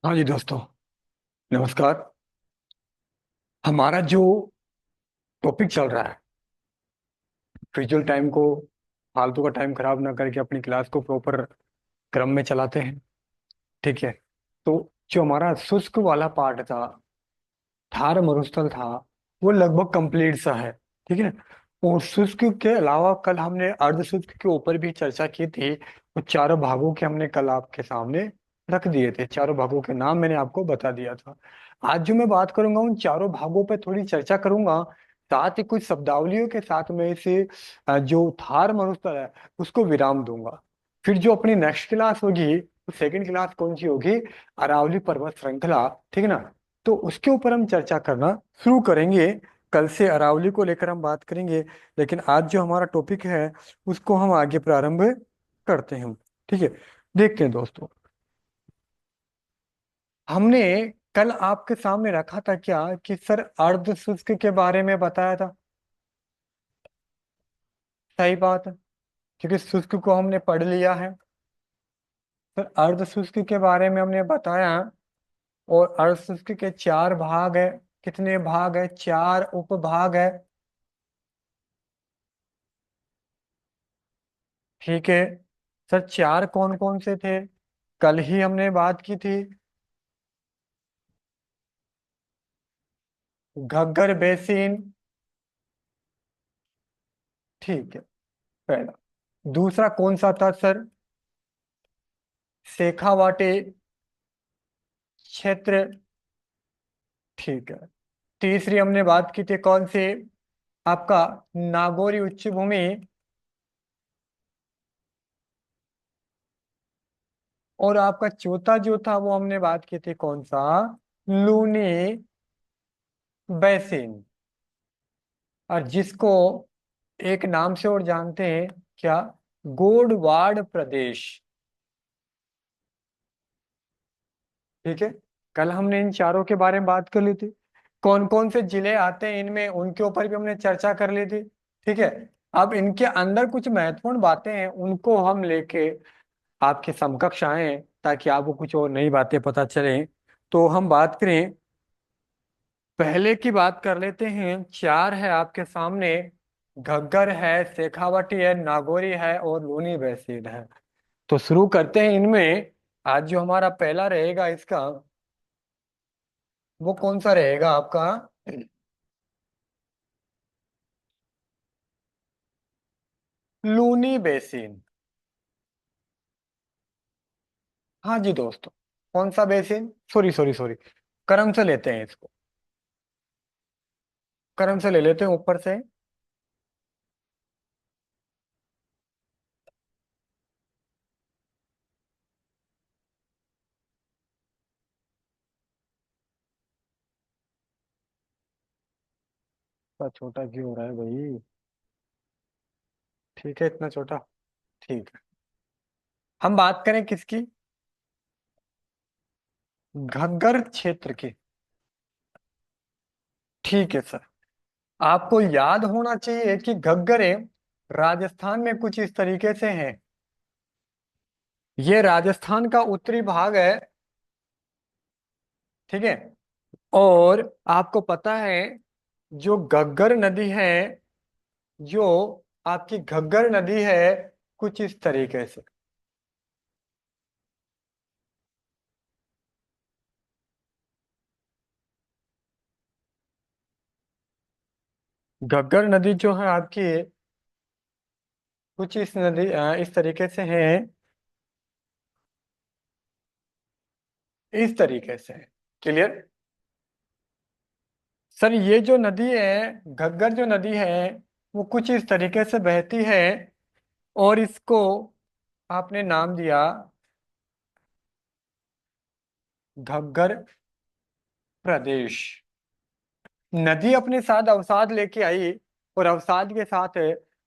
हाँ जी दोस्तों, नमस्कार। हमारा जो टॉपिक चल रहा है, फिजिकल टाइम को फालतू का टाइम खराब ना करके अपनी क्लास को प्रॉपर क्रम में चलाते हैं। ठीक है। तो जो हमारा शुष्क वाला पार्ट था, थार मरुस्थल था, वो लगभग कंप्लीट सा है। ठीक है। और शुष्क के अलावा कल हमने अर्ध शुष्क के ऊपर भी चर्चा की थी। वो चारों भागों के हमने कल आपके सामने रख दिए थे, चारों भागों के नाम मैंने आपको बता दिया था। आज जो मैं बात करूंगा उन चारों भागों पे थोड़ी चर्चा करूंगा। साथ ही कुछ शब्दावलियों के साथ में इसे जो थार मरुस्थल है उसको विराम दूंगा। फिर जो अपनी नेक्स्ट क्लास होगी, सेकंड क्लास कौन सी होगी? अरावली पर्वत श्रृंखला। ठीक है ना। तो उसके ऊपर हम चर्चा करना शुरू करेंगे। कल से अरावली को लेकर हम बात करेंगे। लेकिन आज जो हमारा टॉपिक है उसको हम आगे प्रारंभ करते हैं। ठीक है। देखते हैं दोस्तों, हमने कल आपके सामने रखा था क्या कि सर अर्ध शुष्क के बारे में बताया था। सही बात है, क्योंकि शुष्क को हमने पढ़ लिया है। सर अर्ध शुष्क के बारे में हमने बताया। और अर्ध शुष्क के चार भाग है। कितने भाग है? चार उपभाग है। ठीक है। सर चार कौन कौन से थे? कल ही हमने बात की थी। घग्गर बेसिन। ठीक है, पहला। दूसरा कौन सा था सर? शेखावाटी क्षेत्र। ठीक है। तीसरी हमने बात की थी कौन सी? आपका नागौरी उच्च भूमि। और आपका चौथा जो था वो हमने बात की थी कौन सा? लूनी बेसिन। और जिसको एक नाम से और जानते हैं क्या? गोडवाड़ प्रदेश। ठीक है। कल हमने इन चारों के बारे में बात कर ली थी। कौन कौन से जिले आते हैं इनमें उनके ऊपर भी हमने चर्चा कर ली थी। ठीक है। अब इनके अंदर कुछ महत्वपूर्ण बातें हैं, उनको हम लेके आपके समकक्ष आए ताकि आपको कुछ और नई बातें पता चले। तो हम बात करें, पहले की बात कर लेते हैं। चार है आपके सामने। घग्गर है, शेखावटी है, नागौरी है और लूनी बहसीन है। तो शुरू करते हैं इनमें। आज जो हमारा पहला रहेगा इसका, वो कौन सा रहेगा आपका? लूनी बेसिन। हाँ जी दोस्तों, कौन सा बेसिन? सॉरी सॉरी सॉरी, कर्म से लेते हैं इसको। कर्म से ले लेते हैं ऊपर से। इतना छोटा क्यों हो रहा है भाई? ठीक है, इतना छोटा। ठीक है। हम बात करें किसकी? घग्गर क्षेत्र की। ठीक है सर। आपको याद होना चाहिए कि घग्गरें राजस्थान में कुछ इस तरीके से हैं। ये राजस्थान का उत्तरी भाग है। ठीक है। और आपको पता है जो घग्गर नदी है, जो आपकी घग्गर नदी है, कुछ इस तरीके से। घग्गर नदी जो है आपकी, कुछ इस नदी इस तरीके से है। इस तरीके से। क्लियर? सर ये जो नदी है, घग्गर जो नदी है, वो कुछ इस तरीके से बहती है। और इसको आपने नाम दिया घग्गर प्रदेश। नदी अपने साथ अवसाद लेके आई और अवसाद के साथ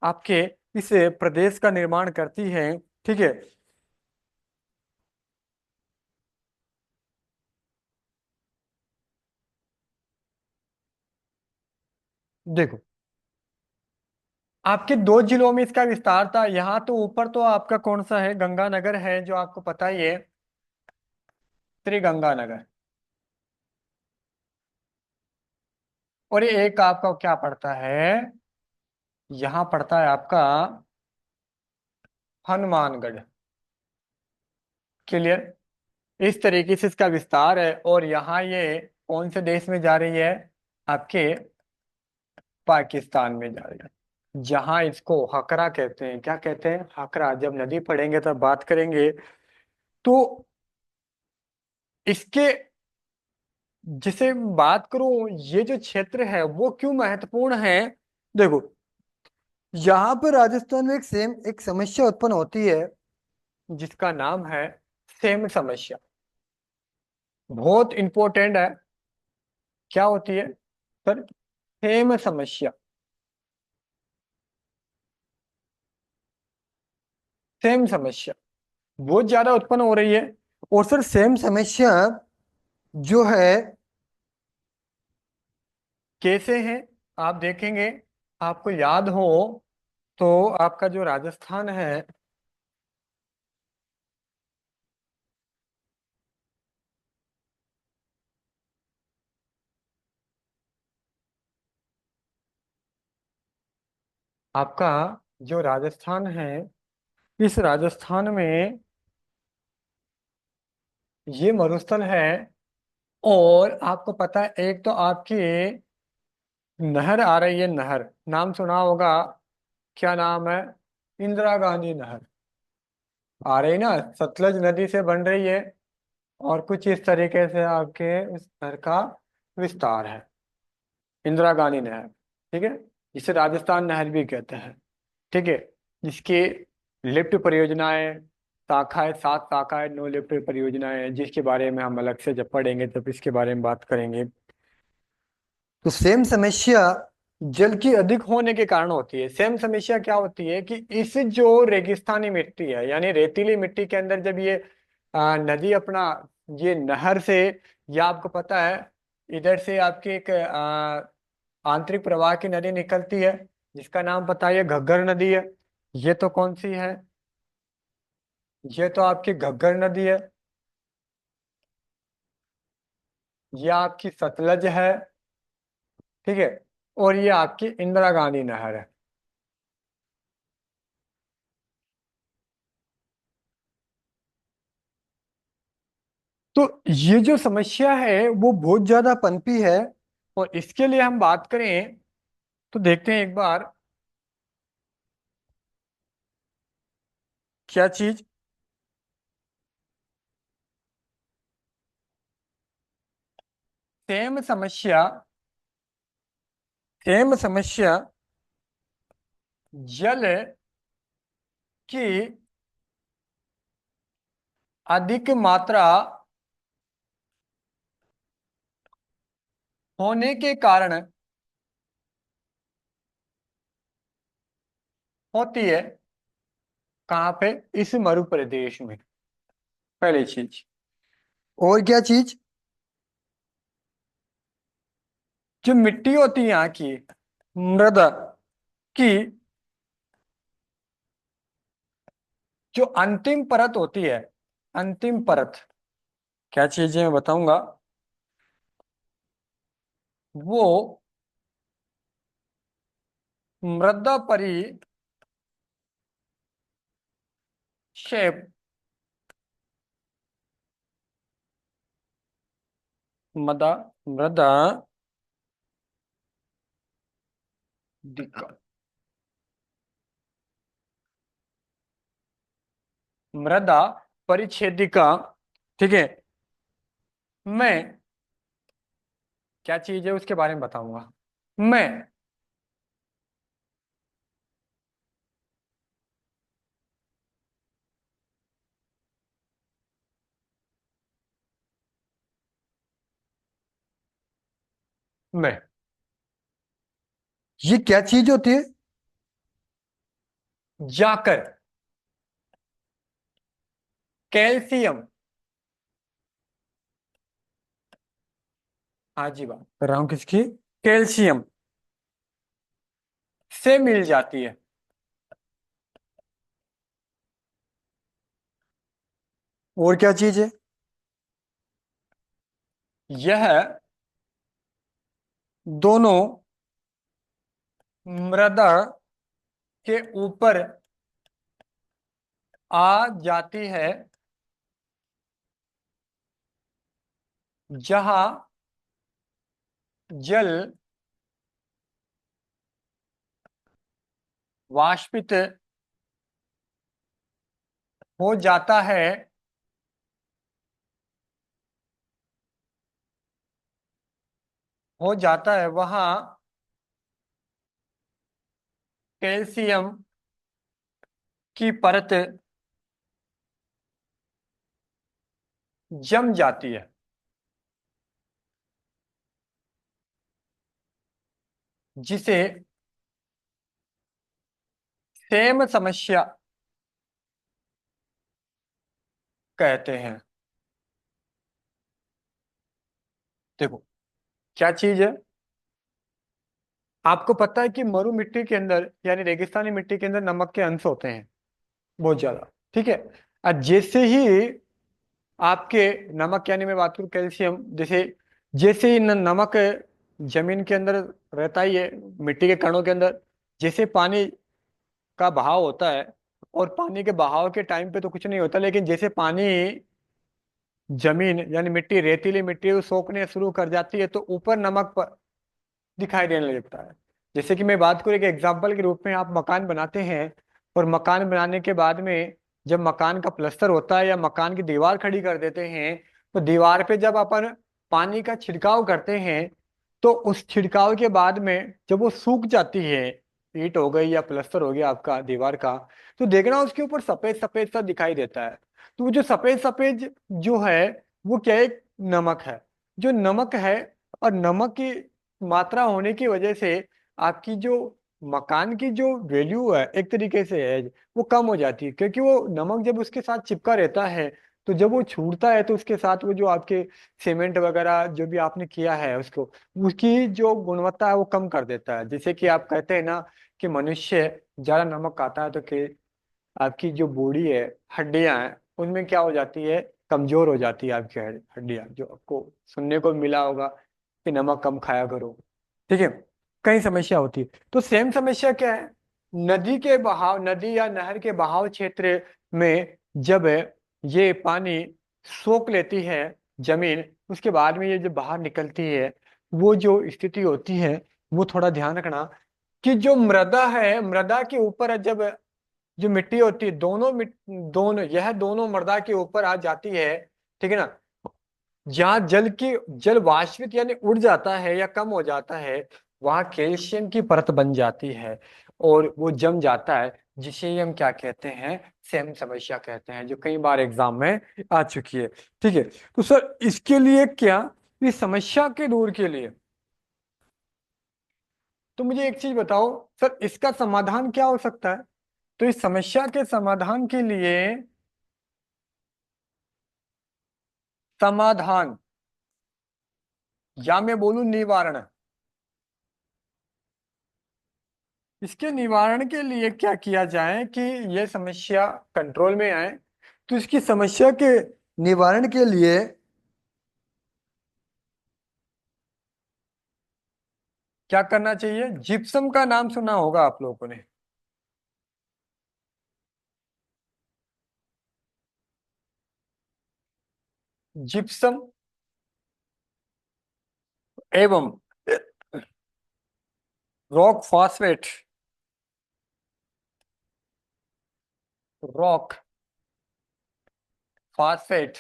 आपके इस प्रदेश का निर्माण करती है। ठीक है। देखो, आपके दो जिलों में इसका विस्तार था। यहाँ तो ऊपर तो आपका कौन सा है? गंगानगर है, जो आपको पता ही है। श्री गंगानगर। और ये एक आपका क्या पड़ता है, यहाँ पड़ता है आपका हनुमानगढ़। क्लियर। इस तरीके से इसका विस्तार है, और यहाँ ये कौन से देश में जा रही है, आपके पाकिस्तान में जा रही है, जहाँ इसको हकरा कहते हैं। क्या कहते हैं, हकरा। जब नदी पढ़ेंगे तब बात करेंगे। तो इसके, जिसे बात करूं, ये जो क्षेत्र है वो क्यों महत्वपूर्ण है। देखो, यहाँ पर राजस्थान में एक समस्या उत्पन्न होती है, जिसका नाम है सेम समस्या। बहुत इंपॉर्टेंट है। क्या होती है सर, सेम समस्या। सेम समस्या बहुत ज्यादा उत्पन्न हो रही है। और सर सेम समस्या जो है कैसे है, आप देखेंगे, आपको याद हो तो, आपका जो राजस्थान है, आपका जो राजस्थान है, इस राजस्थान में ये मरुस्थल है। और आपको पता है, एक तो आपकी नहर आ रही है, नहर नाम सुना होगा। क्या नाम है, इंदिरा गांधी नहर आ रही ना, सतलज नदी से बन रही है। और कुछ इस तरीके से आपके इस नहर का विस्तार है, इंदिरा गांधी नहर। ठीक है, जिसे राजस्थान नहर भी कहते हैं। ठीक है, जिसकी लिफ्ट परियोजनाएं, शाखाएं, 7 शाखाएं, 9 लिफ्ट परियोजनाएं हैं, जिसके बारे में हम अलग से जब पढ़ेंगे तब इसके बारे में बात करेंगे। तो सेम समस्या जल की अधिक होने के कारण होती है। सेम समस्या क्या होती है कि इस जो रेगिस्तानी मिट्टी है, यानी रेतीली मिट्टी के अंदर जब ये नदी अपना, ये नहर से, या आपको पता है इधर से आपकी एक आंतरिक प्रवाह की नदी निकलती है, जिसका नाम पता है, ये घग्गर नदी है। ये तो कौन सी है, ये तो आपकी घग्गर नदी है। ये आपकी सतलज है। ठीक है, और ये आपकी इंदिरा गांधी नहर है। तो ये जो समस्या है वो बहुत ज्यादा पनपी है। और इसके लिए हम बात करें तो देखते हैं एक बार, क्या चीज, सेम समस्या, सेम समस्या जल की अधिक मात्रा होने के कारण होती है। कहाँ पे, इस मरु प्रदेश में, पहली चीज। और क्या चीज, जो मिट्टी होती है यहाँ की, मृदा की जो अंतिम परत होती है, अंतिम परत, क्या चीज है मैं बताऊंगा, वो मृदा परिक्षेप, मृदा मृदा दिक्कत, मृदा परिच्छेदिका। ठीक है, मैं, क्या चीज है उसके बारे में बताऊंगा मैं। मैं, ये क्या चीज होती है, जाकर कैल्शियम, हाँ जी बात कर रहा हूँ किसकी, कैल्शियम से मिल जाती है। और क्या चीज है, यह दोनों मृदा के ऊपर आ जाती है जहां जल वाष्पित हो जाता है, वहां कैल्शियम की परत जम जाती है, जिसे सेम समस्या कहते हैं। देखो क्या चीज है। आपको पता है कि मरु मिट्टी के अंदर यानी रेगिस्तानी मिट्टी के अंदर नमक के अंश होते हैं बहुत ज्यादा। ठीक है। जैसे ही आपके नमक यानी मैं बात करूं कैल्शियम, जैसे जैसे ही नमक जमीन के अंदर रहता ही है, मिट्टी के कणों के अंदर, जैसे पानी का बहाव होता है, और पानी के बहाव के टाइम पे तो कुछ नहीं होता, लेकिन जैसे पानी जमीन यानी मिट्टी, रेतीली मिट्टी को सोखने शुरू कर जाती है तो ऊपर नमक दिखाई देने लगता है। जैसे कि मैं बात करूँ एक एग्जाम्पल के रूप में, आप मकान बनाते हैं और मकान बनाने के बाद में जब मकान का प्लस्तर होता है या मकान की दीवार खड़ी कर देते हैं, तो दीवार पे जब अपन पानी का छिड़काव करते हैं, तो उस छिड़काव के बाद में जब वो सूख जाती है, ईंट हो गई या प्लस्तर हो गया आपका दीवार का, तो देखना उसके ऊपर सफेद सफेद सा दिखाई देता है। तो वो जो सफेद सफेद जो है, वो क्या है, नमक है। जो नमक है, और नमक की मात्रा होने की वजह से आपकी जो मकान की जो वैल्यू है एक तरीके से है, वो कम हो जाती है, क्योंकि वो नमक जब उसके साथ चिपका रहता है, तो जब वो छूटता है तो उसके साथ वो जो आपके सीमेंट वगैरह जो भी आपने किया है उसको, उसकी जो गुणवत्ता है वो कम कर देता है। जैसे कि आप कहते हैं ना कि मनुष्य ज्यादा नमक खाता है तो कि आपकी जो बॉडी है, हड्डियां हैं, उनमें क्या हो जाती है, कमजोर हो जाती है आपकी हड्डियां, जो आपको सुनने को मिला होगा कि नमक कम खाया करो। ठीक है। कई समस्या होती है। तो सेम समस्या क्या है, नदी के बहाव, नदी या नहर के बहाव क्षेत्र में जब ये पानी सोख लेती है जमीन, उसके बाद में ये जब बाहर निकलती है, वो जो स्थिति होती है, वो थोड़ा ध्यान रखना कि जो मृदा है, मृदा के ऊपर जब जो मिट्टी होती है, दोनों यह दोनों मृदा के ऊपर आ जाती है, ठीक है ना, जहाँ जल वाष्पित यानी उड़ जाता है या कम हो जाता है, वहां कैल्शियम की परत बन जाती है और वो जम जाता है, जिसे हम क्या कहते हैं, सेम समस्या कहते हैं, जो कई बार एग्जाम में आ चुकी है। ठीक है। तो सर इसके लिए क्या, इस समस्या के दूर के लिए, तो मुझे एक चीज बताओ सर, इसका समाधान क्या हो सकता है। तो इस समस्या के समाधान के लिए, समाधान या मैं बोलूं निवारण, इसके निवारण के लिए क्या किया जाए कि यह समस्या कंट्रोल में आए। तो इसकी समस्या के निवारण के लिए क्या करना चाहिए, जिप्सम का नाम सुना होगा आप लोगों ने। जिप्सम एवं रॉक फॉस्फेट, रॉक फॉस्फेट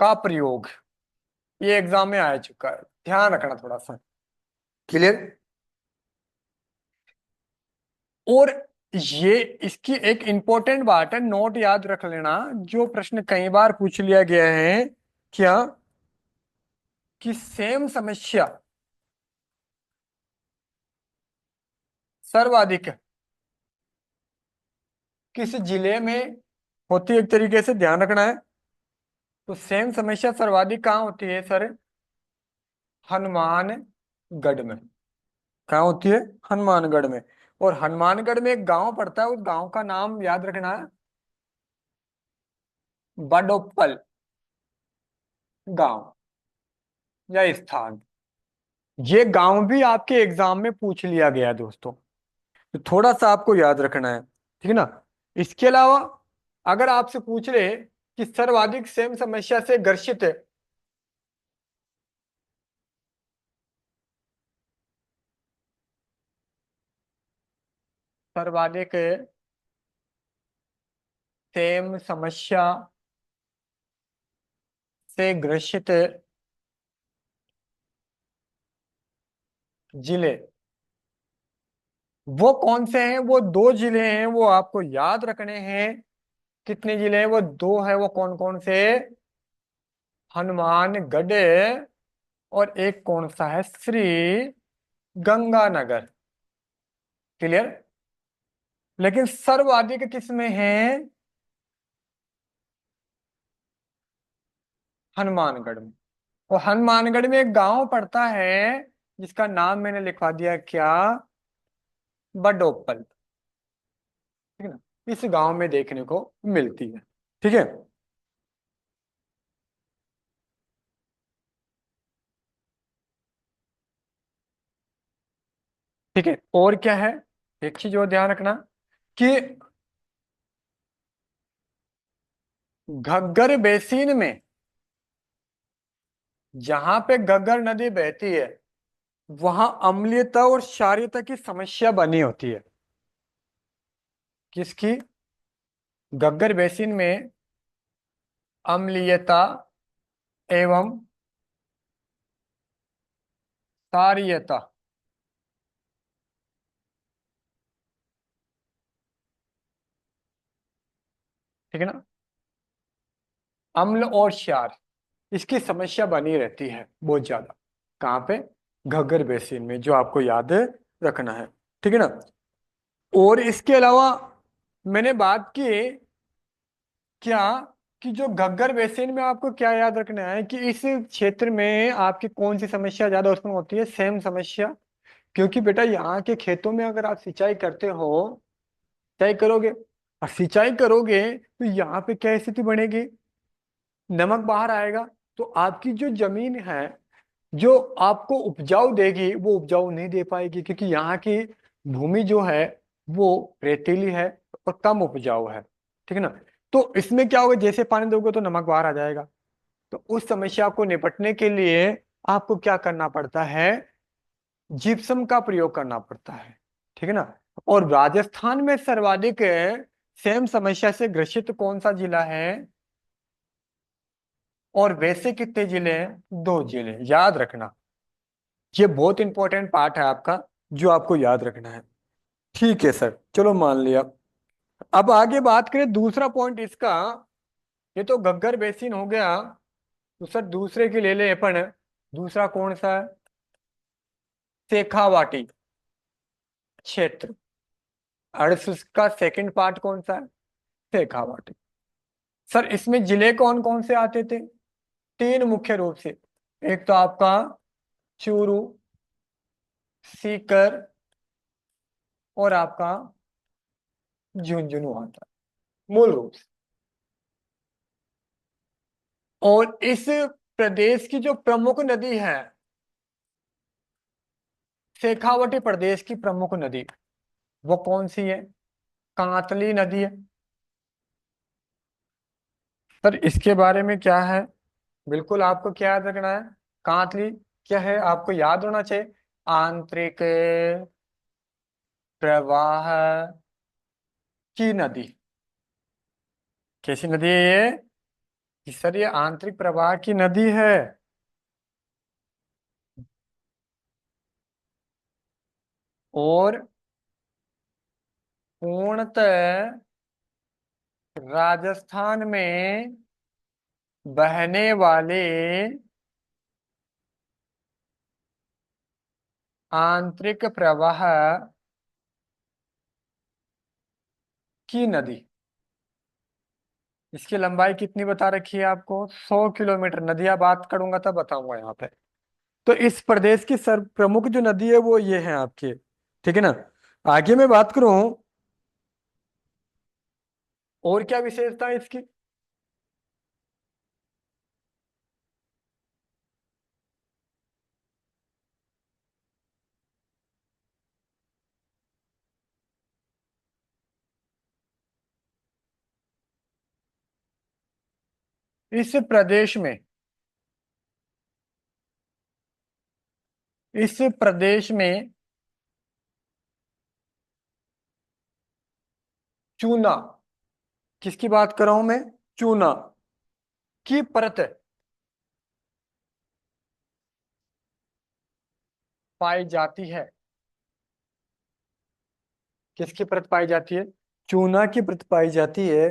का प्रयोग, ये एग्जाम में आ चुका है, ध्यान रखना थोड़ा सा। क्लियर। और ये इसकी एक इंपॉर्टेंट बात है, नोट याद रख लेना, जो प्रश्न कई बार पूछ लिया गया है, क्या कि सेम समस्या सर्वाधिक किस जिले में होती है, एक तरीके से ध्यान रखना है। तो सेम समस्या सर्वाधिक कहाँ होती है सर, हनुमानगढ़ में। कहाँ होती है, हनुमानगढ़ में। और हनुमानगढ़ में एक गांव पड़ता है, उस गांव का नाम याद रखना है, बडोपल गांव या स्थान। ये गांव भी आपके एग्जाम में पूछ लिया गया है दोस्तों, तो थोड़ा सा आपको याद रखना है, ठीक है ना। इसके अलावा अगर आपसे पूछ रहे कि सर्वाधिक सेम समस्या से ग्रसित सर्वाधिक सेम समस्या से ग्रसित जिले वो कौन से हैं? वो दो जिले हैं, वो आपको याद रखने हैं। कितने जिले हैं? वो दो है। वो कौन कौन से? हनुमानगढ़, और एक कौन सा है? श्री गंगानगर। क्लियर। लेकिन सर्वाधिक किसमें है? हनुमानगढ़ में। और हनुमानगढ़ में एक गांव पड़ता है जिसका नाम मैंने लिखवा दिया, क्या? बडोपल। ठीक है ना। इस गांव में देखने को मिलती है। ठीक है। ठीक है, और क्या है? एक चीज और ध्यान रखना कि घग्गर बेसिन में, जहां पे घग्गर नदी बहती है, वहां अम्लीयता और क्षारीयता की समस्या बनी होती है। किसकी? घग्गर बेसिन में अम्लीयता एवं क्षारीयता। ठीक है ना। अम्ल और क्षार, इसकी समस्या बनी रहती है बहुत ज्यादा। कहाँ पे? घग्गर बेसिन में, जो आपको याद रखना है। ठीक है ना। और इसके अलावा मैंने बात की क्या, कि जो घग्गर बेसिन में आपको क्या याद रखना है कि इस क्षेत्र में आपकी कौन सी समस्या ज्यादा उत्पन्न होती है? सेम समस्या। क्योंकि बेटा यहाँ के खेतों में अगर आप सिंचाई करते हो, सिंचाई करोगे, और सिंचाई करोगे तो यहाँ पे क्या स्थिति बनेगी? नमक बाहर आएगा। तो आपकी जो जमीन है, जो आपको उपजाऊ देगी, वो उपजाऊ नहीं दे पाएगी, क्योंकि यहाँ की भूमि जो है वो रेतीली है और कम उपजाऊ है। ठीक है ना। तो इसमें क्या होगा? जैसे पानी दोगे तो नमक बाहर आ जाएगा। तो उस समस्या को निपटने के लिए आपको क्या करना पड़ता है? जिप्सम का प्रयोग करना पड़ता है। ठीक है ना। और राजस्थान में सर्वाधिक सेम समस्या से ग्रसित कौन सा जिला है? और वैसे कितने जिले हैं? दो जिले, याद रखना। ये बहुत इंपॉर्टेंट पार्ट है आपका, जो आपको याद रखना है। ठीक है सर, चलो मान लिया। अब आगे बात करें दूसरा पॉइंट इसका। ये तो घग्गर बेसिन हो गया, तो सर दूसरे की ले ले अपन। दूसरा कौन सा है? शेखावाटी क्षेत्र। और उसका सेकंड पार्ट कौन सा है? शेखावाटी। सर इसमें जिले कौन कौन से आते थे? तीन मुख्य रूप से। एक तो आपका चूरू, सीकर, और आपका झुंझुनू आता है मूल रूप से। और इस प्रदेश की जो प्रमुख नदी है, शेखावटी प्रदेश की प्रमुख नदी, वो कौन सी है? कांतली नदी है। सर इसके बारे में क्या है? बिल्कुल आपको क्या याद रखना है? कांतली क्या है आपको याद होना चाहिए? आंतरिक प्रवाह की नदी। कैसी नदी है ये? कि सर ये आंतरिक प्रवाह की नदी है। और पूर्णतः राजस्थान में बहने वाले आंतरिक प्रवाह की नदी। इसकी लंबाई कितनी बता रखी है आपको? 100 किलोमीटर। नदियां बात करूंगा तब बताऊंगा यहाँ पे। तो इस प्रदेश की सर प्रमुख जो नदी है वो ये है आपके। ठीक है ना। आगे मैं बात करूं, और क्या विशेषता है इसकी? इस प्रदेश में, इस प्रदेश में चूना, किसकी बात कर रहा हूं मैं, चूना की परत पाई जाती है। किसकी परत पाई जाती है, चूना की परत पाई जाती है।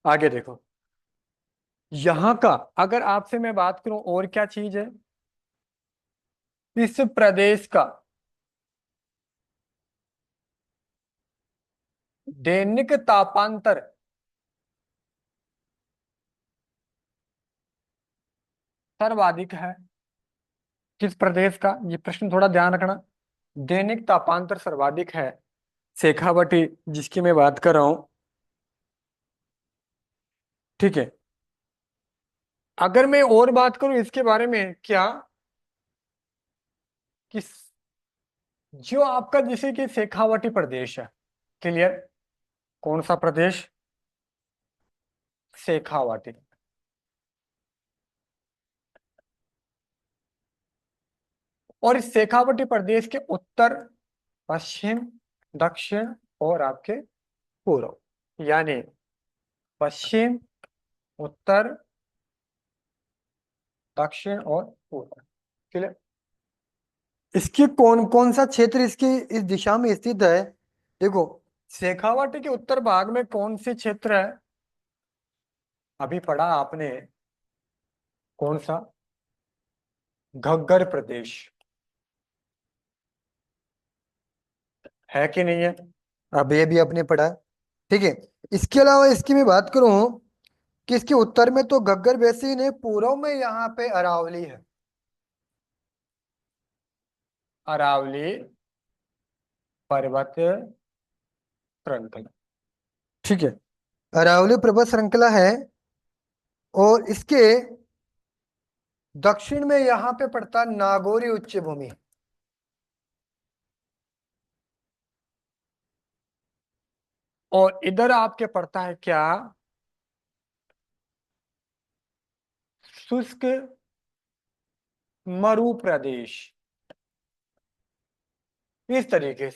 आगे देखो, यहां का, अगर आपसे मैं बात करूं और क्या चीज है, इस प्रदेश का दैनिक तापांतर सर्वाधिक है। किस प्रदेश का, ये प्रश्न थोड़ा ध्यान रखना। दैनिक तापांतर सर्वाधिक है शेखावटी, जिसकी मैं बात कर रहा हूं। ठीक है, अगर मैं और बात करूं इसके बारे में क्या, कि जो आपका जैसे कि शेखावटी प्रदेश है, क्लियर, कौन सा प्रदेश, शेखावटी। और इस शेखावटी प्रदेश के उत्तर, पश्चिम, दक्षिण और आपके पूर्व, यानी पश्चिम, उत्तर, दक्षिण और पूर्व, क्लियर। इसकी कौन कौन सा क्षेत्र इसकी इस दिशा में स्थित है, देखो, शेखावाटी के उत्तर भाग में कौन से क्षेत्र है, अभी पढ़ा आपने, कौन सा, घग्गर प्रदेश, है कि नहीं है, अब ये भी आपने पढ़ा। ठीक है, इसके अलावा इसकी मैं बात करूं कि इसके उत्तर में तो घग्गर बेसिन है, पूर्व में यहाँ पे अरावली है, अरावली पर्वत श्रृंखला। ठीक है, अरावली पर्वत श्रृंखला है, और इसके दक्षिण में यहाँ पे पड़ता है नागौरी उच्च भूमि, और इधर आपके पड़ता है क्या, शुष्क मरु प्रदेश। इस तरीके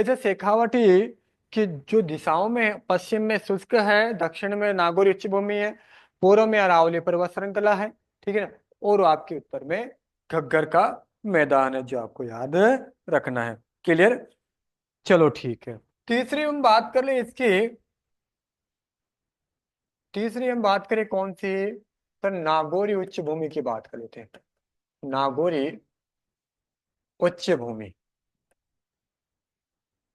से शेखावटी की जो दिशाओं में, पश्चिम में शुष्क है, दक्षिण में नागौर उच्च भूमि है, पूर्व में अरावली पर्वत श्रृंखला है, ठीक है ना, और आपके उत्तर में घग्गर का मैदान है, जो आपको याद रखना है, क्लियर। चलो ठीक है, तीसरी हम बात कर ले इसकी, तीसरी हम बात करें कौन सी, तो नागौरी उच्च भूमि की बात कर लेते हैं, नागौरी उच्च भूमि,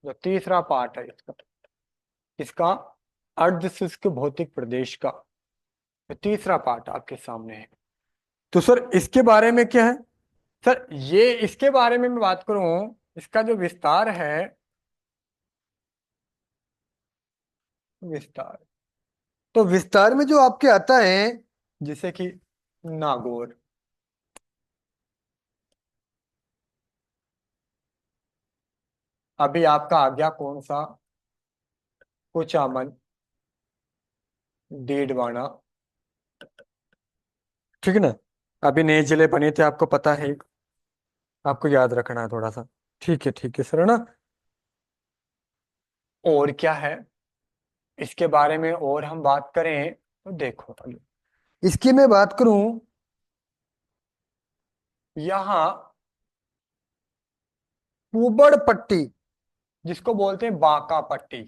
जो तीसरा पार्ट है इसका, इसका अर्ध शुष्क भौतिक प्रदेश का जो तीसरा पार्ट आपके सामने है। तो सर इसके बारे में क्या है, सर ये इसके बारे में मैं बात करूं, इसका जो विस्तार है, विस्तार, तो विस्तार में जो आपके आता है, जैसे कि नागौर, अभी आपका आ गया कौन सा, कुचामन, डीडवाना, ठीक है ना, अभी नए जिले बने थे, आपको पता है, आपको याद रखना है थोड़ा सा। ठीक है सर, है ना। और क्या है इसके बारे में, और हम बात करें तो देखो, इसकी मैं बात करूं, यहाँ कुबड़ पट्टी, जिसको बोलते हैं बांका पट्टी,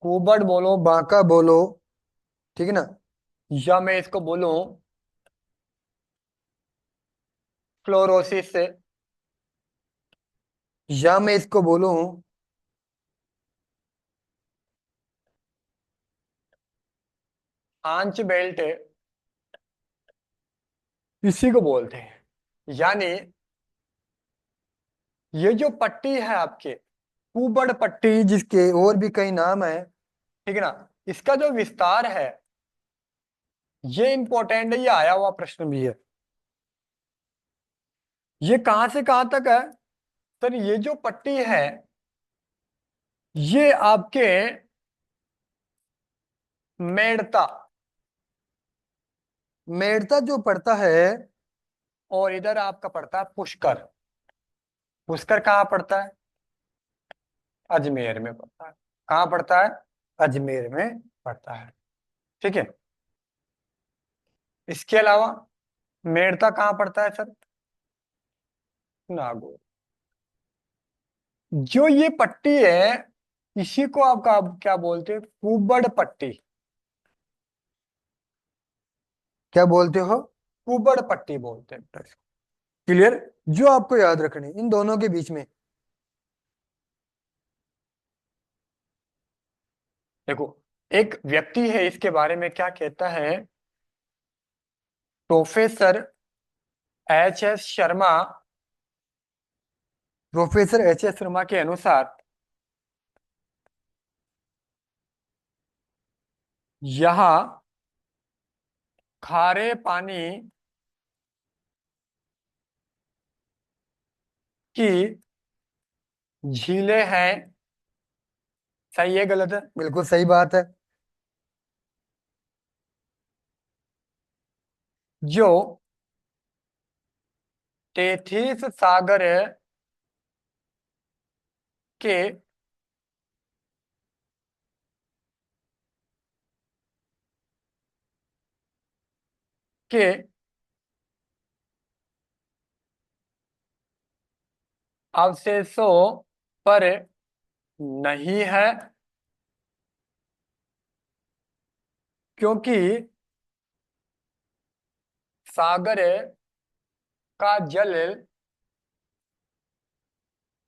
कुबड़ बोलो, बांका बोलो, ठीक है ना, या मैं इसको बोलूं क्लोरोसिस से, या मैं इसको बोलूं आंच बेल्ट, इसी को बोलते हैं, यानी ये जो पट्टी है आपके, कुबड़ पट्टी, जिसके और भी कई नाम है, ठीक है ना, इसका जो विस्तार है, ये इंपॉर्टेंट है, ये आया हुआ प्रश्न भी है, ये कहां से कहां तक है? सर ये जो पट्टी है ये आपके मेड़ता, मेड़ता जो पड़ता है, और इधर आपका पड़ता है पुष्कर। पुष्कर कहाँ पड़ता है? अजमेर में पड़ता है। कहाँ पड़ता है? अजमेर में पड़ता है। ठीक है। इसके अलावा मेड़ता कहाँ पड़ता है सर? नागौर। जो ये पट्टी है इसी को आप क्या बोलते हैं? कुबड़ पट्टी। क्या बोलते हो? कुबड़ पट्टी बोलते हैं। क्लियर? जो आपको याद रखनी इन दोनों के बीच में, देखो, एक व्यक्ति है इसके बारे में क्या कहता है, professor H S Sharma, professor H S Sharma के अनुसार यहाँ खारे पानी की झीलें हैं। सही है गलत है? बिल्कुल सही बात है। जो तेथीस सागर के के अवशेषों पर नहीं है, क्योंकि सागर का जल,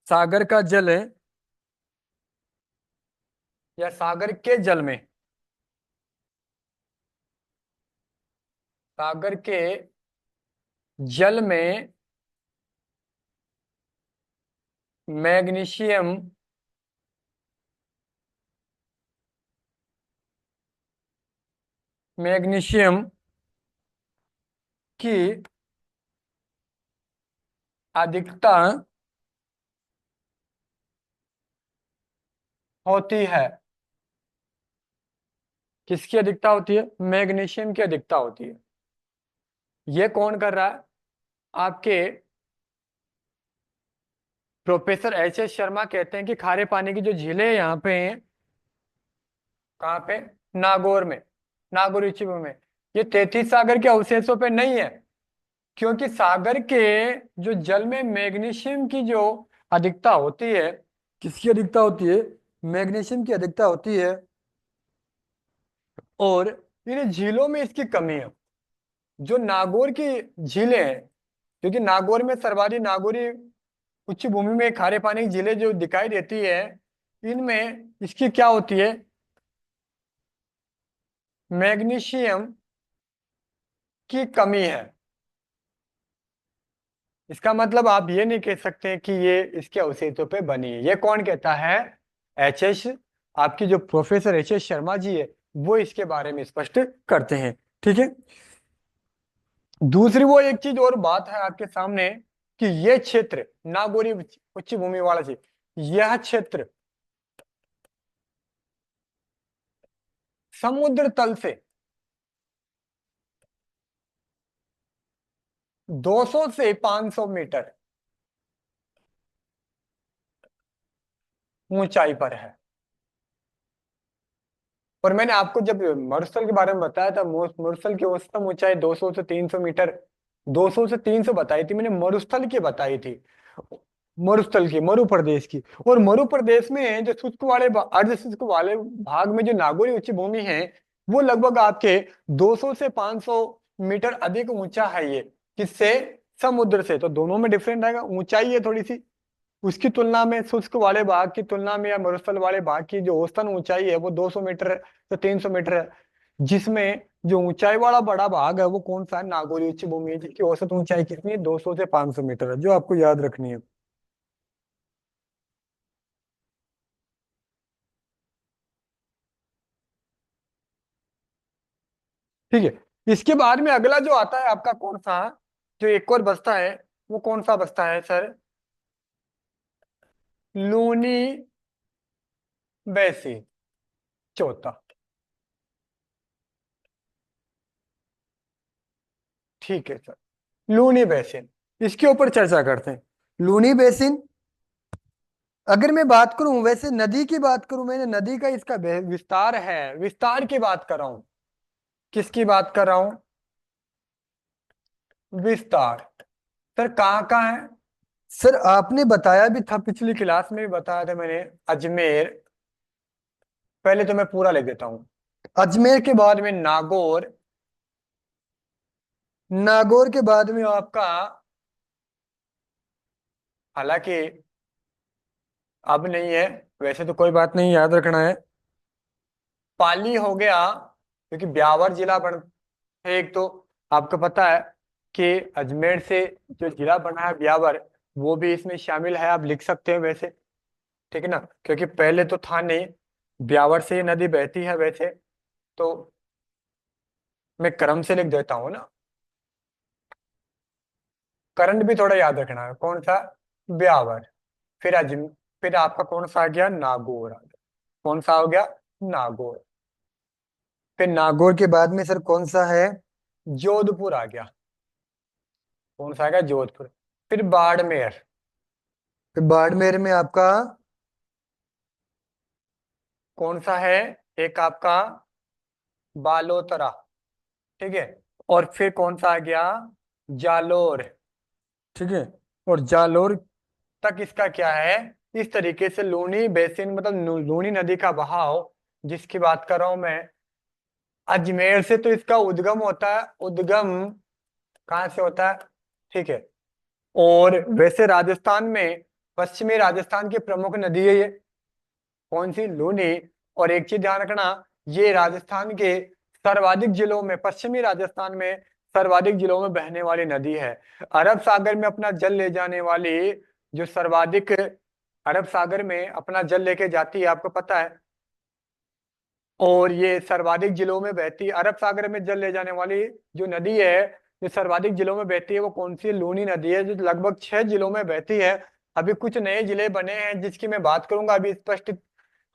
सागर का जल या सागर के जल में, सागर के जल में मैग्नीशियम, मैग्नीशियम की अधिकता होती है। किसकी अधिकता होती है? मैग्नीशियम की अधिकता होती है। ये कौन कर रहा है? आपके प्रोफेसर एच एस शर्मा कहते हैं कि खारे पानी की जो झीलें यहाँ पे हैं, कहाँ पे? नागौर में, नागौर इचिबू में, ये 33 सागर के अवशेषों पे नहीं है, क्योंकि सागर के जो जल में मैग्नीशियम की जो अधिकता होती है, किसकी अधिकता होती है? मैग्नीशियम की अधिकता होती है, और इन झीलों में इसकी कमी है। जो नागौर की झीलें हैं, क्योंकि नागौर में सर्वाधिक नागौरी उच्च भूमि में खारे पानी की झीलें जो दिखाई देती है, इनमें इसकी क्या होती है? मैग्नीशियम की कमी है। इसका मतलब आप ये नहीं कह सकते कि ये इसके अवशेषों पे बनी है। ये कौन कहता है? एच एस, आपकी जो professor H S Sharma ji है वो इसके बारे में स्पष्ट करते हैं। ठीक है। दूसरी वो एक चीज और बात है आपके सामने कि ये क्षेत्र नागौरी उच्च भूमि वाला क्षेत्र, यह क्षेत्र समुद्र तल से 200 से 500 मीटर ऊंचाई पर है। और मैंने आपको जब मरुस्थल के बारे में बताया था, मरुस्थल की औसतन ऊंचाई 200 से 300 मीटर, 200 से 300 बताई थी मैंने, मरुस्थल की बताई थी, मरुस्थल की, मरु प्रदेश की। और मरु प्रदेश में जो शुष्क वाले अर्ध शुष्क वाले भाग में जो नागौरी उच्च भूमि है, वो लगभग आपके 200 से 500 मीटर अधिक ऊंचा है ये। किससे? समुद्र से। तो दोनों में डिफरेंट आएगा, ऊंचाई है थोड़ी सी उसकी तुलना में, शुष्क वाले भाग की तुलना में या मरुस्थल वाले भाग की जो औसतन ऊंचाई है वो 200 मीटर से 300 मीटर है। जिसमें जो ऊंचाई वाला बड़ा भाग है वो कौन सा है? नागौरी उच्च भूमि है, जिसकी औसत ऊंचाई कितनी है? 200 से 500 मीटर है, जो आपको याद रखनी है। ठीक है। इसके बाद में अगला जो आता है आपका कौन सा, जो एक और बचता है, वो कौन सा बसता है सर? लूनी बेसिन। चौथा। ठीक है सर। लूनी बेसिन, इसके ऊपर चर्चा करते हैं। लूनी बेसिन, अगर मैं बात करूं, वैसे नदी की बात करूं, मैंने नदी का इसका विस्तार है, विस्तार की बात कर रहा हूं। किसकी बात कर रहा हूं? विस्तार। सर कहाँ कहाँ है? सर आपने बताया भी था, पिछली क्लास में भी बताया था मैंने। अजमेर, पहले तो मैं पूरा लिख देता हूं। अजमेर के बाद में नागौर, नागौर के बाद में आपका, हालांकि अब नहीं है, वैसे तो कोई बात नहीं, याद रखना है। पाली हो गया, क्योंकि ब्यावर जिला बन है एक तो, आपको पता है कि अजमेर से जो जिला बना है ब्यावर, वो भी इसमें शामिल है, आप लिख सकते हैं वैसे। ठीक है ना, क्योंकि पहले तो था नहीं। ब्यावर से ये नदी बहती है वैसे तो, मैं क्रम से लिख देता हूँ ना। करंट भी थोड़ा याद रखना है, कौन सा? ब्यावर। फिर फिर आपका कौन सा आ गया? नागौर आ गया। कौन सा हो गया? नागौर। फिर नागौर के बाद में सर कौन सा है? जोधपुर आ गया। कौन सा आ गया? जोधपुर। फिर बाड़मेर। फिर बाड़मेर में आपका कौन सा है? एक आपका बालोतरा। ठीक है। और फिर कौन सा आ गया? जालोर। ठीक है। और जालोर तक इसका क्या है? इस तरीके से लूनी बेसिन, मतलब लूनी नदी का बहाव जिसकी बात कर रहा हूं मैं, अजमेर से तो इसका उद्गम होता है। उद्गम कहाँ से होता है? ठीक है। और वैसे राजस्थान में, पश्चिमी राजस्थान की प्रमुख नदी है ये। कौन सी? लूनी। और एक चीज ध्यान रखना, ये राजस्थान के सर्वाधिक जिलों में, पश्चिमी राजस्थान में सर्वाधिक जिलों में बहने वाली नदी है। अरब सागर में अपना जल ले जाने वाली, जो सर्वाधिक अरब सागर में अपना जल लेके जाती है, आपको पता है। और ये सर्वाधिक जिलों में बहती है, अरब सागर में जल ले जाने वाली जो नदी है, जो सर्वाधिक जिलों में बहती है, वो कौन सी? लूनी नदी है, जो लगभग 6 जिलों में बहती है। अभी कुछ नए जिले बने हैं जिसकी मैं बात करूंगा, अभी स्पष्ट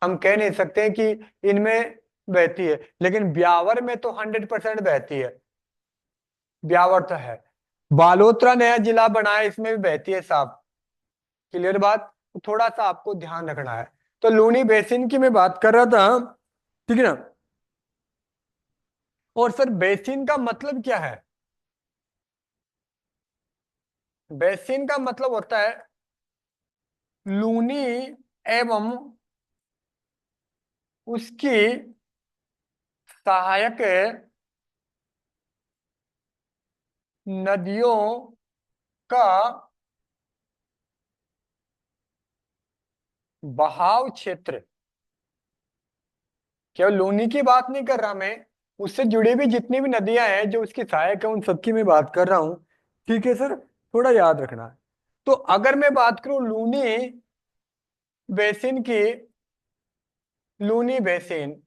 हम कह नहीं सकते कि इनमें बहती है, लेकिन ब्यावर में तो 100% बहती है। ब्यावर तो है। बालोतरा नया जिला बना है, इसमें भी बहती है साहब। क्लियर बात? तो थोड़ा सा आपको ध्यान रखना है। तो लूनी बेसिन की मैं बात कर रहा था, ठीक है ना। और सर बेसिन का मतलब क्या है? बेसिन का मतलब होता है लूनी एवं उसकी सहायक नदियों का बहाव क्षेत्र। केवल लूनी की बात नहीं कर रहा मैं, उससे जुड़ी भी जितनी भी नदियां हैं जो उसकी सहायक है, उन सबकी मैं बात कर रहा हूं। ठीक है सर, थोड़ा याद रखना है। तो अगर मैं बात करूं लूनी बेसिन की, लूनी बेसिन,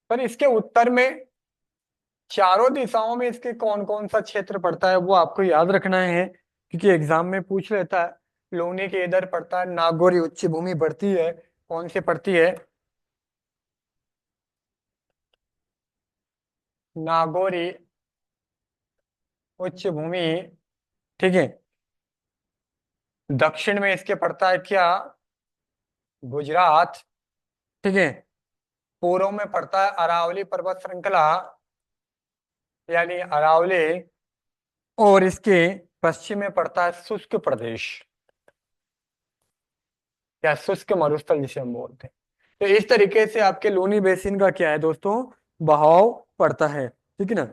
पर इसके उत्तर में, चारों दिशाओं में इसके कौन कौन सा क्षेत्र पड़ता है वो आपको याद रखना है, क्योंकि एग्जाम में पूछ लेता है। लोनी के इधर पड़ता है, नागौरी उच्च भूमि पड़ती है। कौन सी पड़ती है? नागौरी उच्च भूमि। ठीक है। दक्षिण में इसके पड़ता है क्या? गुजरात। ठीक है। पूर्व में पड़ता है अरावली पर्वत श्रृंखला, यानी अरावली। और इसके पश्चिम में पड़ता है शुष्क प्रदेश, या शुष्क मरुस्थल जिसे हम बोलते हैं। तो इस तरीके से आपके लूनी बेसिन का क्या है दोस्तों? बहाव पड़ता है। ठीक है ना।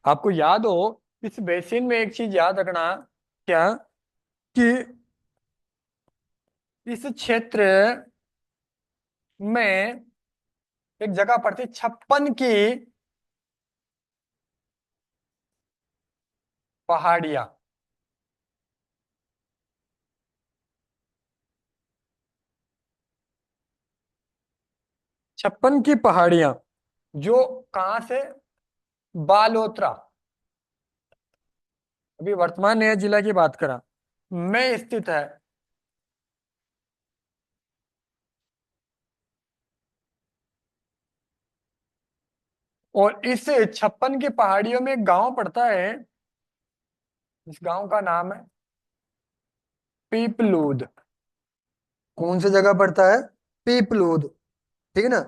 आपको याद हो, इस बेसिन में एक चीज याद रखना, क्या? कि इस क्षेत्र में एक जगह पड़ती है 56 की पहाड़ियां। 56 की पहाड़ियां जो कहां से, बालोतरा, अभी वर्तमान नया जिला की बात करा, में स्थित है। और इस 56 की पहाड़ियों में एक गांव पड़ता है, इस गांव का नाम है पीपलूद। कौन सी जगह पड़ता है? पीपलूद। ठीक है ना।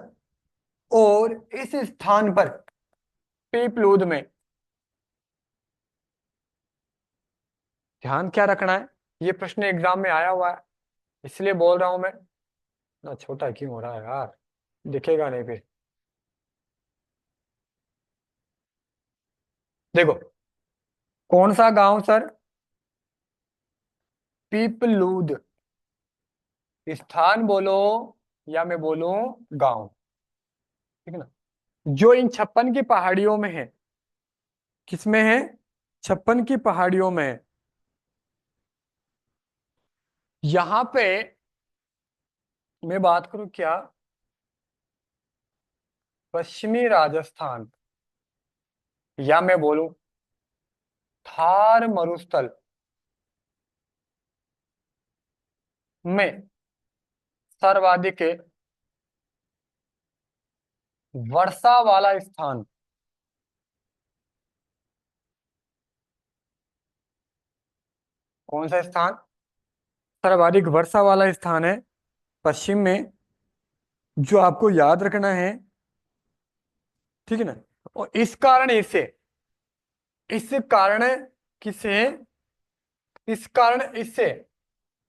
और इस स्थान पर, पीपलूद में, ध्यान क्या रखना है, ये प्रश्न एग्जाम में आया हुआ है, इसलिए बोल रहा हूं मैं। ना छोटा क्यों हो रहा है यार, दिखेगा नहीं फिर। देखो, कौन सा गांव सर? पीपलूद। स्थान बोलो या मैं बोलूं गांव। ठीक है ना। जो इन 56 की पहाड़ियों में है। किसमें है? 56 की पहाड़ियों में है। यहां पे मैं बात करूं क्या, पश्चिमी राजस्थान, या मैं बोलूं थार मरुस्थल में सर्वाधिक वर्षा वाला स्थान। कौन सा स्थान सर्वाधिक वर्षा वाला स्थान है पश्चिम में, जो आपको याद रखना है। ठीक है ना। और इस कारण किसे, इस कारण इससे,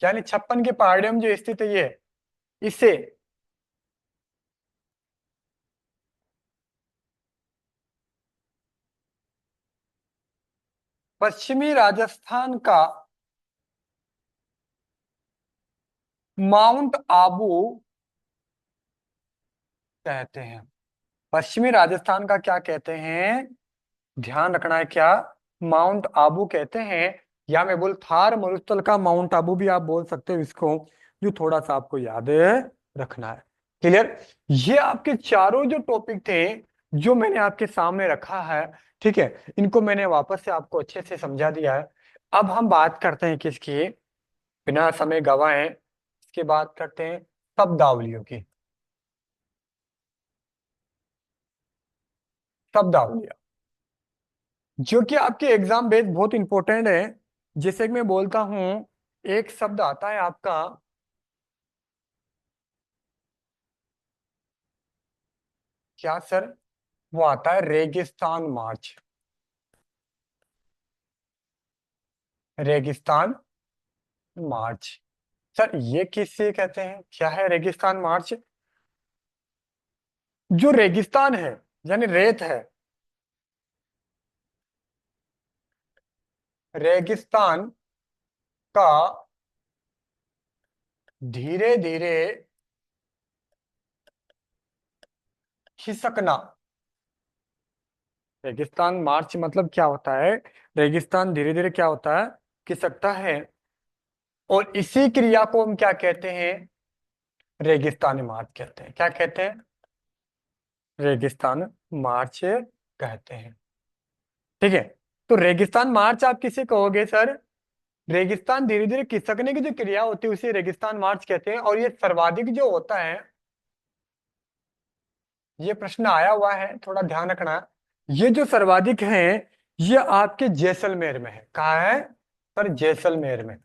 यानी 56 के पहाड़ियों में जो स्थित है ये, इससे पश्चिमी राजस्थान का माउंट आबू कहते हैं। पश्चिमी राजस्थान का क्या कहते हैं? ध्यान रखना है क्या, माउंट आबू कहते हैं। या मैं बोल थार मरुस्थल का माउंट आबू भी आप बोल सकते हो इसको, जो थोड़ा सा आपको याद रखना है। क्लियर? ये आपके चारों जो टॉपिक थे, जो मैंने आपके सामने रखा है, ठीक है, इनको मैंने वापस से आपको अच्छे से समझा दिया है। अब हम बात करते हैं किसकी, बिना समय गवाए इसकी बात करते हैं शब्दावलियों की। शब्दावलियां जो कि आपके एग्जाम बेस बहुत इंपॉर्टेंट है। जैसे कि मैं बोलता हूं, एक शब्द आता है आपका, क्या सर? वो आता है रेगिस्तान मार्च। रेगिस्तान मार्च। सर ये किससे कहते हैं, क्या है रेगिस्तान मार्च? जो रेगिस्तान है, यानी रेत है, रेगिस्तान का धीरे धीरे खिसकना। रेगिस्तान मार्च मतलब क्या होता है, रेगिस्तान धीरे धीरे क्या होता है, खिसकता है। और इसी क्रिया को हम क्या कहते हैं, रेगिस्तानी मार्च कहते हैं। क्या कहते हैं? रेगिस्तान मार्च कहते हैं। ठीक है। तो रेगिस्तान मार्च आप किसे कहोगे सर? रेगिस्तान धीरे धीरे खिसकने की जो क्रिया होती है उसे रेगिस्तान मार्च कहते हैं। और ये सर्वाधिक जो होता है, ये प्रश्न आया हुआ है, थोड़ा ध्यान रखना। ये जो सर्वाधिक है, ये आपके जैसलमेर में है। कहाँ है सर? जैसलमेर में।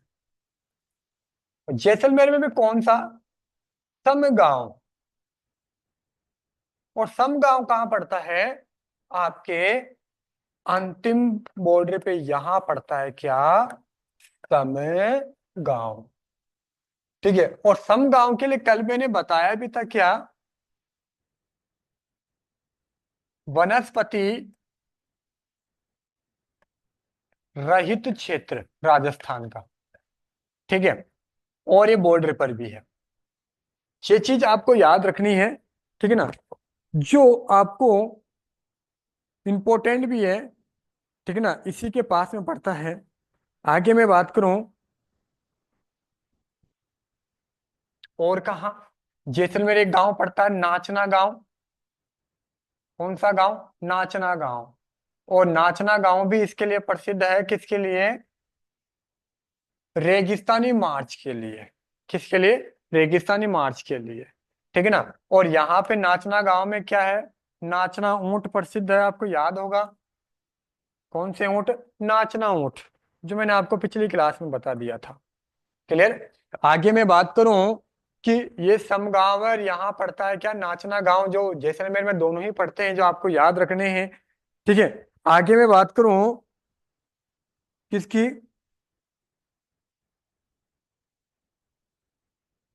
जैसलमेर में भी कौन सा? समगांव। और समगांव कहाँ पड़ता है? आपके अंतिम बॉर्डर पे यहां पड़ता है क्या, समय गांव। ठीक है। और सम गांव के लिए कल मैंने बताया भी था क्या, वनस्पति रहित क्षेत्र राजस्थान का। ठीक है। और ये बॉर्डर पर भी है। ये चीज आपको याद रखनी है। ठीक है ना। जो आपको इंपॉर्टेंट भी है। ठीक है ना, इसी के पास में पड़ता है। आगे मैं बात करूं, और कहा, जैसलमेर एक गांव पड़ता है नाचना गांव। कौन सा गांव? नाचना गांव। और नाचना गांव भी इसके लिए प्रसिद्ध है, किसके लिए? रेगिस्तानी मार्च के लिए। किसके लिए? रेगिस्तानी मार्च के लिए। ठीक है ना। और यहाँ पे नाचना गांव में क्या है? नाचना ऊंट प्रसिद्ध है, आपको याद होगा। कौन से ऊंट? नाचना ऊंट, जो मैंने आपको पिछली क्लास में बता दिया था। क्लियर। आगे मैं बात करूं कि ये समगांवर यहाँ पड़ता है क्या? नाचना गांव जो जैसलमेर में, दोनों ही पड़ते हैं जो आपको याद रखने हैं। ठीक है। आगे मैं बात करूं किसकी?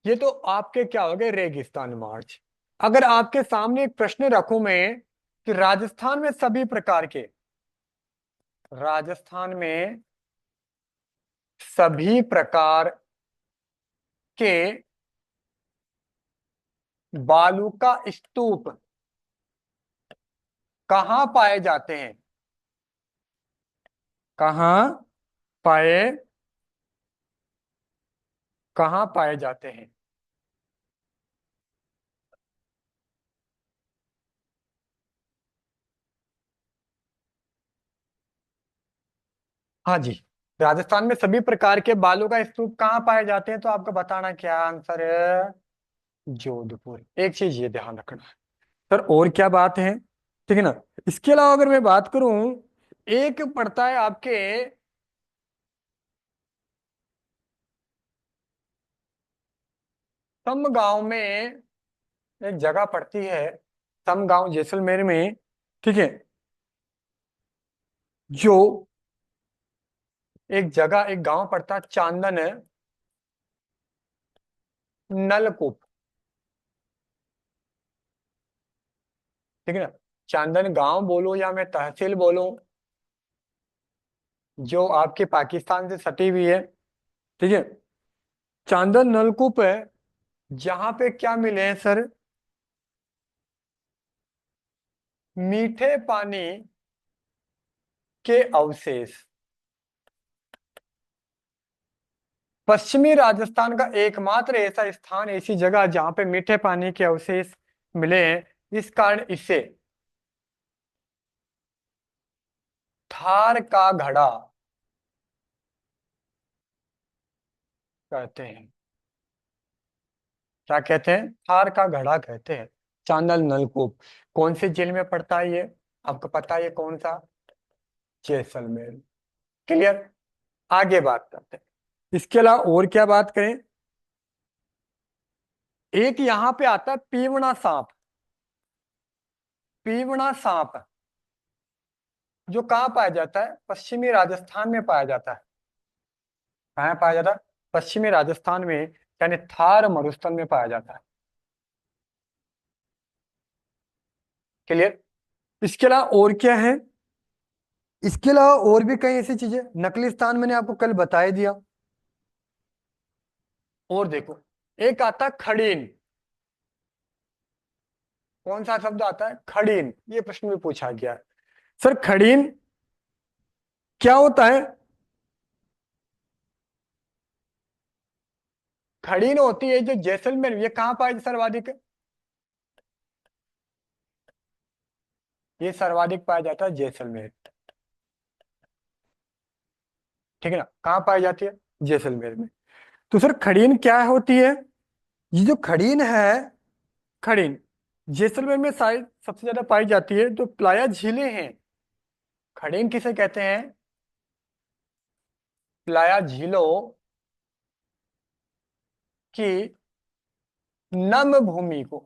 ये तो आपके क्या हो गए, रेगिस्तान मार्च। अगर आपके सामने एक प्रश्न रखूं मैं कि राजस्थान में सभी प्रकार के बालू का स्तूप कहाँ पाए जाते हैं? कहाँ पाए कहाँ पाए जाते हैं? हाँ जी। राजस्थान में सभी प्रकार के बालू का स्तूप कहाँ पाए जाते हैं, तो आपको बताना क्या आंसर है? जोधपुर। एक चीज ये ध्यान रखना है सर। और क्या बात है? ठीक है ना। इसके अलावा अगर मैं बात करूं, एक पड़ता है आपके सम गांव में, एक जगह पड़ती है सम गांव जैसलमेर में। ठीक है। जो एक जगह, एक गांव पड़ता है चांदन नलकूप। ठीक है ना। चांदन गांव बोलो या मैं तहसील बोलूं, जो आपके पाकिस्तान से सटी हुई है। ठीक है। चांदन नलकूप है, जहां पे क्या मिले हैं सर? मीठे पानी के अवशेष। पश्चिमी राजस्थान का एकमात्र ऐसा स्थान, ऐसी जगह जहां पे मीठे पानी के अवशेष मिले हैं। इस कारण इसे थार का घड़ा कहते हैं। क्या कहते हैं? थार का घड़ा कहते हैं। चांदल नलकूप कौन से जिले में पड़ता है ये? आपको पता है ये कौन सा? जैसलमेर। क्लियर। आगे बात करते हैं। इसके अलावा और क्या बात करें? एक यहां पे आता है पीवना सांप। पीवना सांप जो कहाँ पाया जाता है? पश्चिमी राजस्थान में पाया जाता है। कहाँ पाया जाता है? पश्चिमी राजस्थान में, यानी थार मरुस्थल में पाया जाता है। क्लियर। इसके अलावा और क्या है? इसके अलावा और भी कई ऐसी चीजें, नकली स्थान मैंने आपको कल बता ही दिया। और देखो, एक आता है खड़ीन। कौन सा शब्द आता है? खड़ीन। ये प्रश्न में पूछा गया है सर। खड़ीन क्या होता है? खड़ीन होती है जो जैसलमेर, ये कहाँ पाई सर्वाधिक? ये सर्वाधिक पाया जाता है जैसलमेर। ठीक है ना। कहाँ पाई जाती है? जैसलमेर में। तो सर खड़ीन क्या होती है? ये जो खड़ीन है, खड़ीन जैसलमेर में शायद सबसे ज्यादा पाई जाती है। जो प्लाया झीलें हैं, खड़ीन किसे कहते हैं? प्लाया झीलों की नम भूमि को।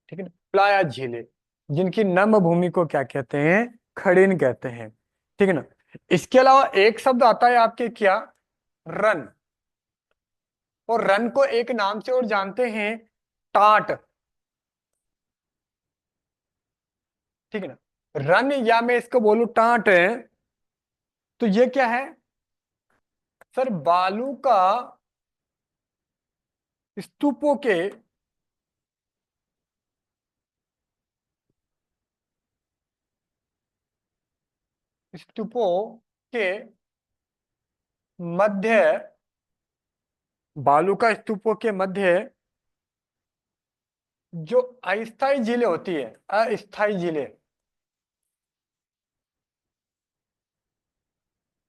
ठीक है ना। प्लाया झीलें जिनकी नम भूमि को क्या कहते हैं? खड़ीन कहते हैं। ठीक है ना। इसके अलावा एक शब्द आता है आपके क्या? रन। और रन को एक नाम से और जानते हैं, टाट। ठीक है ना। रन या मैं इसको बोलूं टाट है, तो ये क्या है सर? बालू का स्तूपों के, स्तूपों के मध्य बालू का स्तूपों के मध्य जो अस्थाई झीलें होती है, अस्थाई झीलें,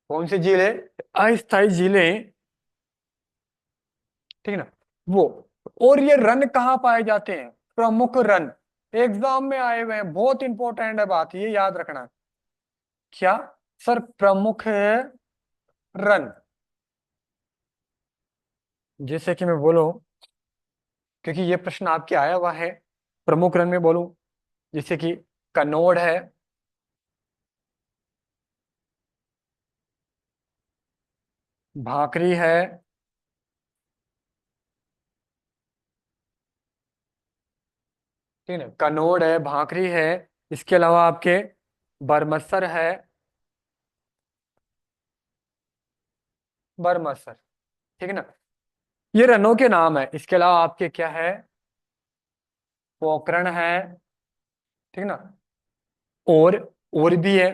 कौन सी झील है? अस्थाई झीलें, ठीक है ना, वो। और ये रन कहाँ पाए जाते हैं? प्रमुख रन, एग्जाम में आए हुए हैं, बहुत इंपॉर्टेंट है बात, ये याद रखना। क्या? सर प्रमुख रन, जैसे कि मैं बोलूं, क्योंकि ये प्रश्न आपके आया हुआ है, प्रमुख रन में बोलूं, जैसे कि कन्नौड़ है, भाकरी है, ठीक है ना, कन्नौड़ है, भाकरी है, इसके अलावा आपके बरमसर है, बरमसर, ठीक है ना, ये रनों के नाम है। इसके अलावा आपके क्या है? पोखरण है, ठीक है ना, और भी है।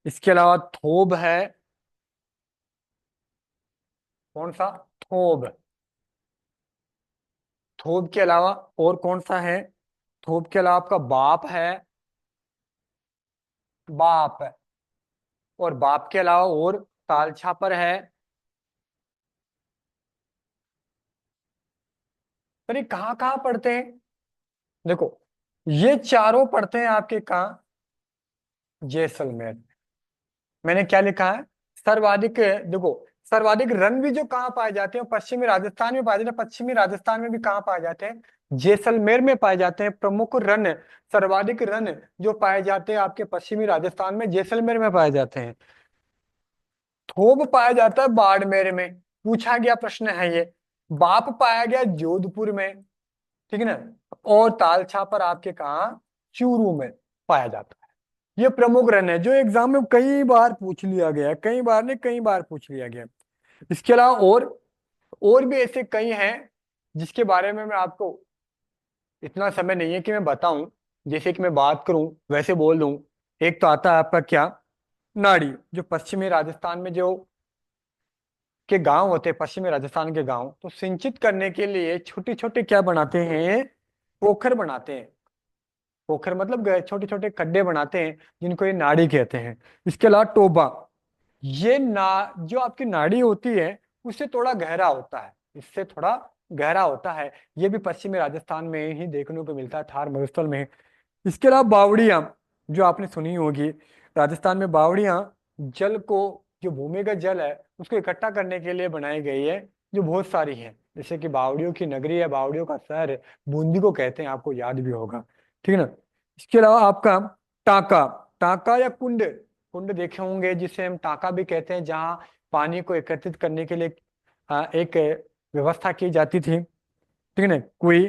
इसके अलावा थोब है, कौन सा? थोब। थोब के अलावा और कौन सा है? थोब के अलावा आपका बाप है, बाप है, और बाप के अलावा और ताल छापर है। पर ये कहाँ कहाँ पढ़ते हैं? देखो, ये चारों पढ़ते हैं आपके कहाँ? जैसलमेर। मैंने क्या लिखा है? सर्वाधिक, देखो, सर्वाधिक रन भी जो कहाँ पाए जाते हैं, पश्चिमी राजस्थान में पाए जाते हैं। पश्चिमी राजस्थान में भी कहाँ पाए जाते हैं? जैसलमेर में पाए जाते हैं। प्रमुख रन, सर्वाधिक रन जो पाए जाते हैं आपके पश्चिमी राजस्थान में, जैसलमेर में पाए जाते हैं। थोब पाया जाता है बाड़मेर में, पूछा गया प्रश्न है ये। बाप पाया गया जोधपुर में, ठीक है ना, और ताल छापर आपके कहाँ? चूरू में पाया जाता है। ये प्रमुख रन है जो एग्जाम में कई बार पूछ लिया गया है, कई बार नहीं, कई बार पूछ लिया गया है। इसके अलावा और भी ऐसे कई हैं जिसके बारे में मैं आपको, इतना समय नहीं है कि मैं बताऊं, जैसे कि मैं बात करूं वैसे बोल दूं। एक तो आता है आपका क्या? नाड़ी, जो पश्चिमी राजस्थान में जो के गांव होते हैं, पश्चिमी राजस्थान के गांव, तो सिंचित करने के लिए छोटे छोटे क्या बनाते हैं? पोखर बनाते हैं। पोखर मतलब छोटे छोटे खड्डे बनाते हैं, जिनको ये नाड़ी कहते हैं। इसके अलावा टोबा, ये जो आपकी नाड़ी होती है उससे थोड़ा गहरा होता है, इससे थोड़ा गहरा होता है। ये भी पश्चिमी राजस्थान में ही देखने को मिलता है, थार मरुस्थल में। इसके अलावा बावड़ियां, जो आपने सुनी होगी, राजस्थान में बावड़ियां जल को, जो भूमिगत जल है उसको इकट्ठा करने के लिए बनाई गई है, जो बहुत सारी है। जैसे कि बावड़ियों की नगरी है, बावड़ियों का शहर है, बूंदी को कहते हैं, आपको याद भी होगा, ठीक है ना। इसके अलावा आपका टाका, टाका या कुंड, कुंड देखे होंगे जिसे हम टाका भी कहते हैं, जहाँ पानी को एकत्रित करने के लिए एक व्यवस्था की जाती थी, ठीक है ना। कुई,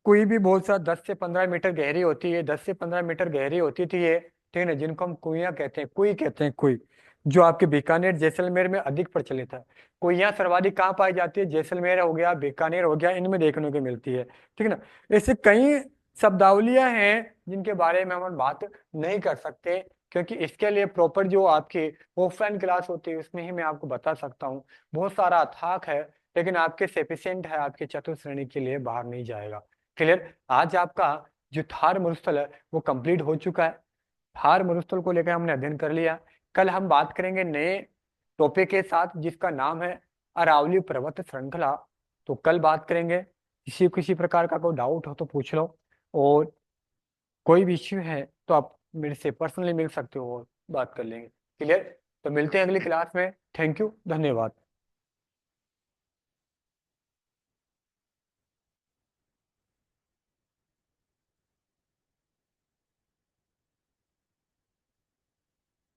कुई भी बहुत सा 10 से 15 मीटर गहरी होती है, 10 से 15 मीटर गहरी होती थी ये, ठीक है ना, जिनको हम कुइयां कहते हैं, कुई कहते हैं, कुई, जो आपके बीकानेर जैसलमेर में अधिक प्रचलित है। कुइयां सर्वाधिक कहाँ पाई जाती है? जैसलमेर हो गया, बीकानेर हो गया, इनमें देखने को मिलती है, ठीक है ना। ऐसे कई शब्दावलियां हैं जिनके बारे में हम बात नहीं कर सकते, क्योंकि इसके लिए प्रॉपर जो आपकी ऑफलाइन क्लास होती है उसमें ही मैं आपको बता सकता हूँ। बहुत सारा अथाक है, लेकिन आपके सफिशियंट है, आपके चतुर्थ श्रेणी के लिए बाहर नहीं जाएगा। क्लियर? आज आपका जो थार मरुस्थल है वो कंप्लीट हो चुका है। थार मरुस्थल को लेकर हमने अध्ययन कर लिया। कल हम बात करेंगे नए टॉपिक के साथ, जिसका नाम है अरावली पर्वत श्रृंखला। तो कल बात करेंगे। किसी किसी प्रकार का कोई डाउट हो तो पूछ लो, और कोई भी इश्यू है तो आप मेरे से पर्सनली मिल सकते हो और बात कर लेंगे। क्लियर? तो मिलते हैं अगली क्लास में। थैंक यू, धन्यवाद।